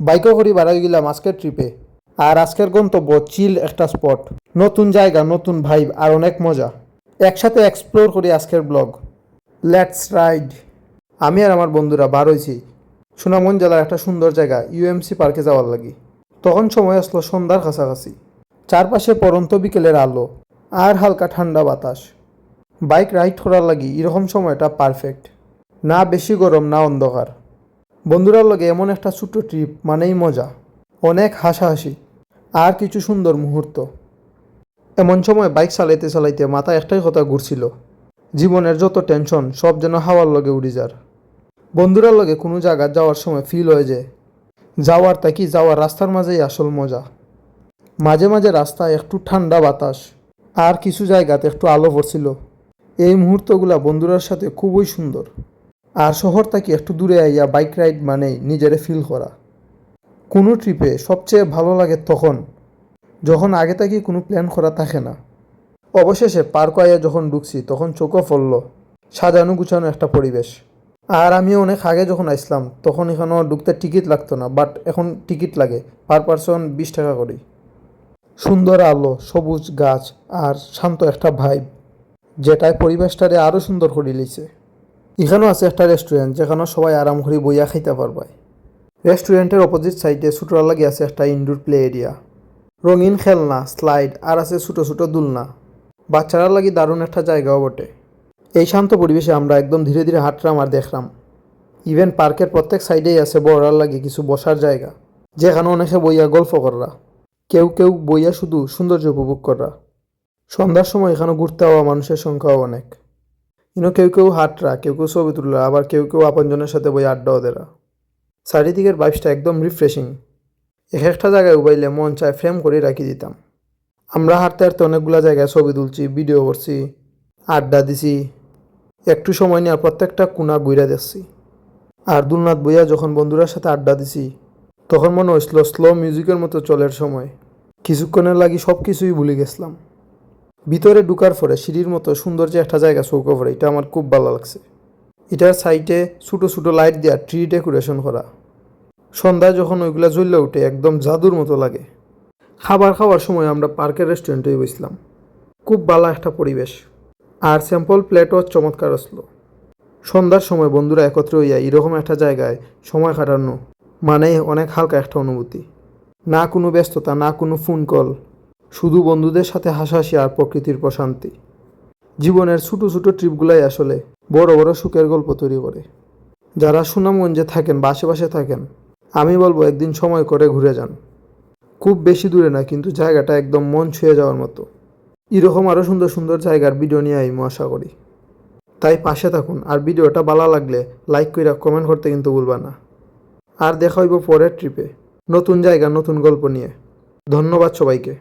বাইকও করি বাড়াই গেলাম আজকের ট্রিপে। আর আজকের গন্তব্য চিল একটা স্পট, নতুন জায়গা, নতুন ভাইব আর অনেক মজা। একসাথে এক্সপ্লোর করি আজকের ব্লগ। Let's ride. আমি আর আমার বন্ধুরা বার হয়েছি সুনামগঞ্জ জেলার একটা সুন্দর জায়গা ইউএমসি পার্কে যাওয়ার লাগি। তখন সময় আসলো সন্ধ্যার কাছাকাছি। চারপাশে পরন্ত বিকেলের আলো আর হালকা ঠান্ডা বাতাস। বাইক রাইড করার লাগি এরকম সময়টা পারফেক্ট। না বেশি গরম না অন্ধকার। বন্ধুরার লগে এমন একটা ছোট্ট ট্রিপ মানেই মজা, অনেক হাসাহাসি আর কিছু সুন্দর মুহূর্ত। এমন সময় বাইক চালাইতে চালাইতে মাথায় একটাই কথা ঘুরছিল, জীবনের যত টেনশন সব যেন হাওয়ার লগে উড়ি যার। বন্ধুরার লগে কোনো জায়গা যাওয়ার সময় ফিল হয়ে যায় যাওয়ার তাকি যাওয়ার রাস্তার মাঝেই আসল মজা। মাঝে মাঝে রাস্তায় একটু ঠান্ডা বাতাস আর কিছু জায়গাতে একটু আলো পড়ছিল। এই মুহূর্তগুলা বন্ধুরার সাথে খুবই সুন্দর। আর শহর থেকে একটু দূরে আইয়া বাইক রাইড মানেই নিজেরে ফিল করা। কোনো ট্রিপে সবচেয়ে ভালো লাগে তখন যখন আগে থেকে কোনো প্ল্যান করা থাকে না। অবশেষে পার্ক আইয়া যখন ঢুকছি তখন চোখও পড়ল সাজানো গুছানো একটা পরিবেশ। আর আমি অনেক আগে যখন আসলাম তখন এখানেও ঢুকতে টিকিট লাগতো না, বাট এখন টিকিট লাগে, পার পারসন 20 টাকা করে। সুন্দর আলো, সবুজ গাছ আর শান্ত একটা ভাইব, যেটায় পরিবেশটারে আরও সুন্দর করে লিছে। এখানেও আছে একটা রেস্টুরেন্ট যেখানে সবাই আরাম করে বইয়া খাইতে পারবে। রেস্টুরেন্টের অপোজিট সাইডে ছোটোর লাগে আছে একটা ইনডোর প্লে এরিয়া, রঙিন খেলনা, স্লাইড আর আছে ছোটো ছোটো দুলনা। বাচ্চারা লাগি দারুণ একটা জায়গাও বটে। এই শান্ত পরিবেশে আমরা একদম ধীরে ধীরে হাঁটলাম আর দেখলাম ইভেন পার্কের প্রত্যেক সাইডেই আছে বড়ার লাগে কিছু বসার জায়গা, যেখানে অনেকে বইয়া গল্প কররা, কেউ কেউ বইয়া শুধু সৌন্দর্য উপভোগ কররা। সন্ধ্যার সময় এখানে ঘুরতে হওয়া মানুষের সংখ্যাও অনেক। কেউ কেউ হাঁটরা, কেউ কেউ ছবি তুলরা, আবার কেউ কেউ আপনজনের সাথে বই আড্ডাও দেরা। চারিদিকের ভাইবসটা একদম রিফ্রেশিং। এক একটা জায়গায় উবাইলে মন চায় ফ্রেম করে রাখি দিতাম। আমরা হাঁটতে হাঁটতে অনেকগুলো জায়গায় ছবি তুলছি, ভিডিও করছি, আড্ডা দিছি। একটু সময় নিয়ে প্রত্যেকটা কোণা ঘুরে দেখছি। আর দুলনাথ বইয়া যখন বন্ধুরার সাথে আড্ডা দিছি তখন মনে হয়েছিল স্লো মিউজিকের মতো চলের সময় কিছুক্ষণের লাগি সব কিছুই ভুলে গেছিলাম। ভিতরে ঢুকার পরে সিঁড়ির মতো সুন্দর যে একটা জায়গা চৌকো পড়ে, এটা আমার খুব ভালো লাগছে। এটার সাইডে ছোটো ছোটো লাইট দেওয়া, ট্রি ডেকোরেশন করা। সন্ধ্যায় যখন ওইগুলা জ্বললে উঠে একদম জাদুর মতো লাগে। খাবার খাওয়ার সময় আমরা পার্কের রেস্টুরেন্টে বসলাম। খুব ভালো একটা পরিবেশ আর স্যাম্পল প্লেটও চমৎকার আসলো। সন্ধ্যার সময় বন্ধুরা একত্রে হইয়া এরকম একটা জায়গায় সময় কাটানো মানে অনেক হালকা একটা অনুভূতি। না কোনো ব্যস্ততা, না কোনো ফোন কল, শুধু বন্ধুদের সাথে হাসাহাসি আর প্রকৃতির প্রশান্তি। জীবনের ছোটো ছোটো ট্রিপগুলাই আসলে বড় বড় সুখের গল্প তৈরি করে। যারা সুনামগঞ্জে থাকেন বা আশেপাশে থাকেন, আমি বলবো একদিন সময় করে ঘুরে যান। খুব বেশি দূরে না, কিন্তু জায়গাটা একদম মন ছুঁয়ে যাওয়ার মতো। এরকম আরও সুন্দর সুন্দর জায়গার ভিডিও নিয়ে আমি আশা করি। তাই পাশে থাকুন, আর ভিডিওটা ভালো লাগলে লাইক কইরা কমেন্ট করতে কিন্তু ভুলবা না। আর দেখা হইব পরের ট্রিপে নতুন জায়গা নতুন গল্প নিয়ে। ধন্যবাদ সবাইকে।